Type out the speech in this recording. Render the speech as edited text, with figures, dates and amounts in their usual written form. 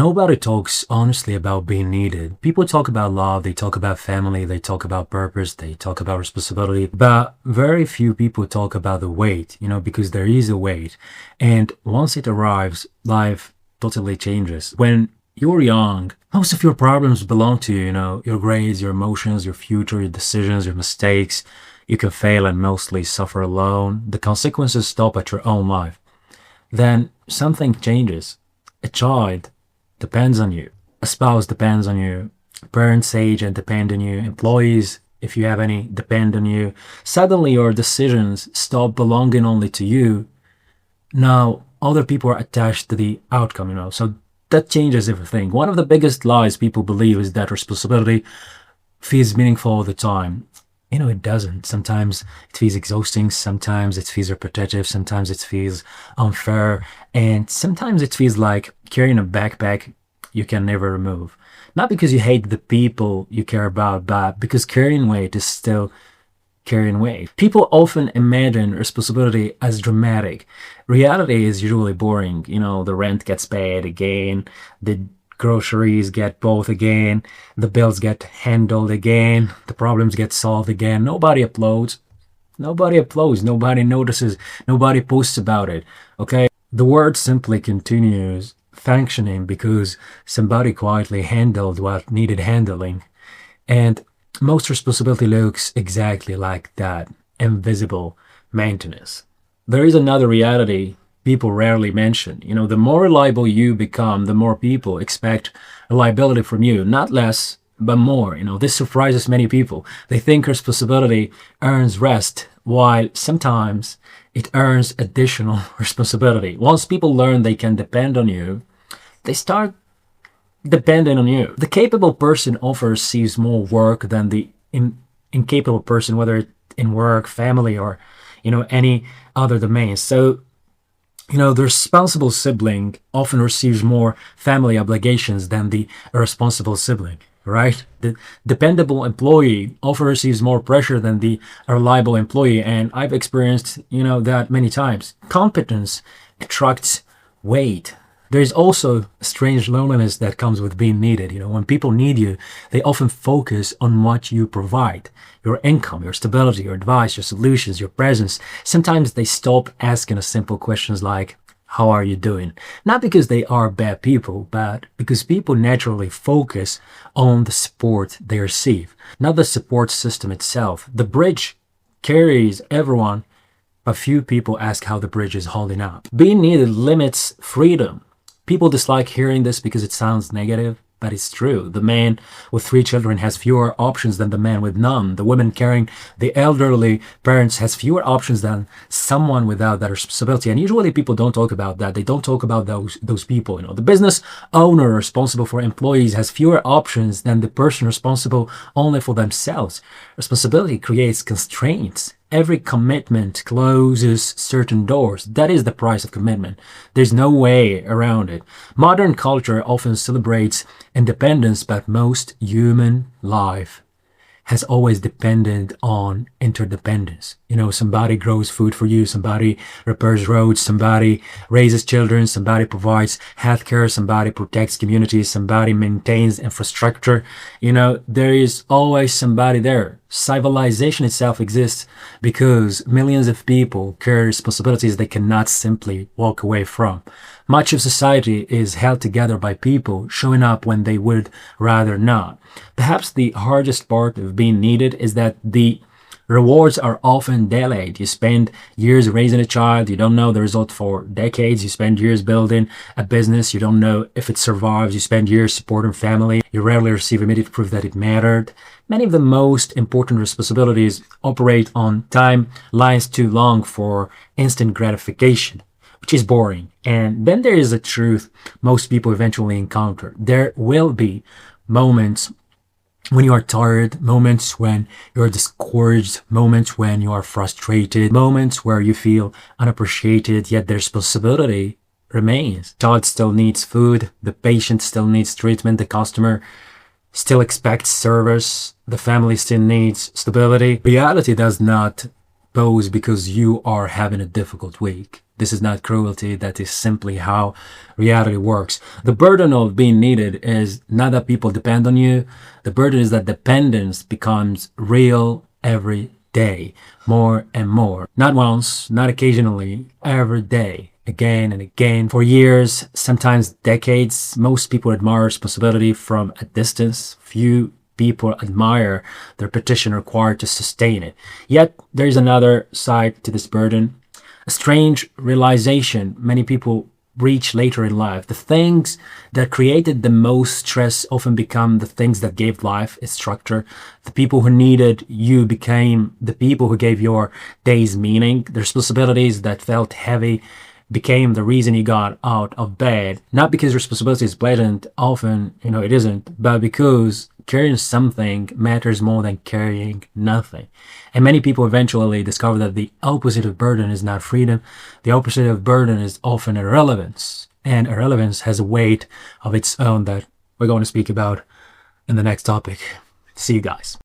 Nobody talks honestly about being needed. People talk about love, they talk about family, they talk about purpose, they talk about responsibility, but very few people talk about the weight, because there is a weight. And once it arrives, life totally changes. When you're young, most of your problems belong to you, your grades, your emotions, your future, your decisions, your mistakes. You can fail and mostly suffer alone. The consequences stop at your own life. Then something changes. A child depends on you. A spouse depends on you. Parents age and depend on you. Employees, if you have any, depend on you. Suddenly your decisions stop belonging only to you. Now other people are attached to the outcome, so that changes everything. One of the biggest lies people believe is that responsibility feels meaningful all the time. It doesn't. Sometimes it feels exhausting, sometimes it feels repetitive, sometimes it feels unfair, and sometimes it feels like carrying a backpack you can never remove. Not because you hate the people you care about, but because carrying weight is still carrying weight. People often imagine responsibility as dramatic. Reality is usually boring. The rent gets paid again, the groceries get bought again, the bills get handled again, the problems get solved again. Nobody applauds. Nobody notices. Nobody posts about it. Okay? The world simply continues functioning because somebody quietly handled what needed handling. And most responsibility looks exactly like that. Invisible maintenance. There is another reality people rarely mention. The more reliable you become, the more people expect reliability from you. Not less, but more. This surprises many people. They think responsibility earns rest, while sometimes it earns additional responsibility. Once people learn they can depend on you, they start depending on you. The capable person often receives more work than the incapable person, whether in work, family, or any other domain. So the responsible sibling often receives more family obligations than the irresponsible sibling, right? The dependable employee often receives more pressure than the reliable employee, and I've experienced that many times. Competence attracts weight. There's also a strange loneliness that comes with being needed. When people need you, they often focus on what you provide. Your income, your stability, your advice, your solutions, your presence. Sometimes they stop asking simple questions like, how are you doing? Not because they are bad people, but because people naturally focus on the support they receive, not the support system itself. The bridge carries everyone, but few people ask how the bridge is holding up. Being needed limits freedom. People dislike hearing this because it sounds negative, but it's true. The man with 3 children has fewer options than the man with none. The woman carrying the elderly parents has fewer options than someone without that responsibility. And usually people don't talk about that. They don't talk about those people. The business owner responsible for employees has fewer options than the person responsible only for themselves. Responsibility creates constraints. Every commitment closes certain doors. That is the price of commitment. There's no way around it. Modern culture often celebrates independence, but most human life has always depended on interdependence. Somebody grows food for you, somebody repairs roads, somebody raises children, somebody provides healthcare, somebody protects communities, somebody maintains infrastructure. There is always somebody there. Civilization itself exists because millions of people carry responsibilities they cannot simply walk away from. Much of society is held together by people showing up when they would rather not. Perhaps the hardest part of being needed is that the rewards are often delayed. You spend years raising a child, you don't know the result for decades. You spend years building a business, you don't know if it survives. You spend years supporting family, you rarely receive immediate proof that it mattered. Many of the most important responsibilities operate on timelines too long for instant gratification, which is boring. And then there is a truth most people eventually encounter. There will be moments when you are tired, moments when you're discouraged, moments when you are frustrated, moments where you feel unappreciated, yet the responsibility remains. The child still needs food, the patient still needs treatment, the customer still expects service, the family still needs stability. Reality does not pose because you are having a difficult week. This is not cruelty. That is simply how reality works. The burden of being needed is not that people depend on you. The burden is that dependence becomes real every day, more and more. Not once, not occasionally, every day, again and again, for years, sometimes decades. Most people admire responsibility from a distance. Few people admire the repetition required to sustain it. Yet, there is another side to this burden. A strange realization many people reach later in life. The things that created the most stress often become the things that gave life its structure. The people who needed you became the people who gave your days meaning. The responsibilities that felt heavy became the reason you got out of bed. Not because responsibility is blatant, often, it isn't, but because carrying something matters more than carrying nothing. And many people eventually discover that the opposite of burden is not freedom. The opposite of burden is often irrelevance. And irrelevance has a weight of its own that we're going to speak about in the next topic. See you guys.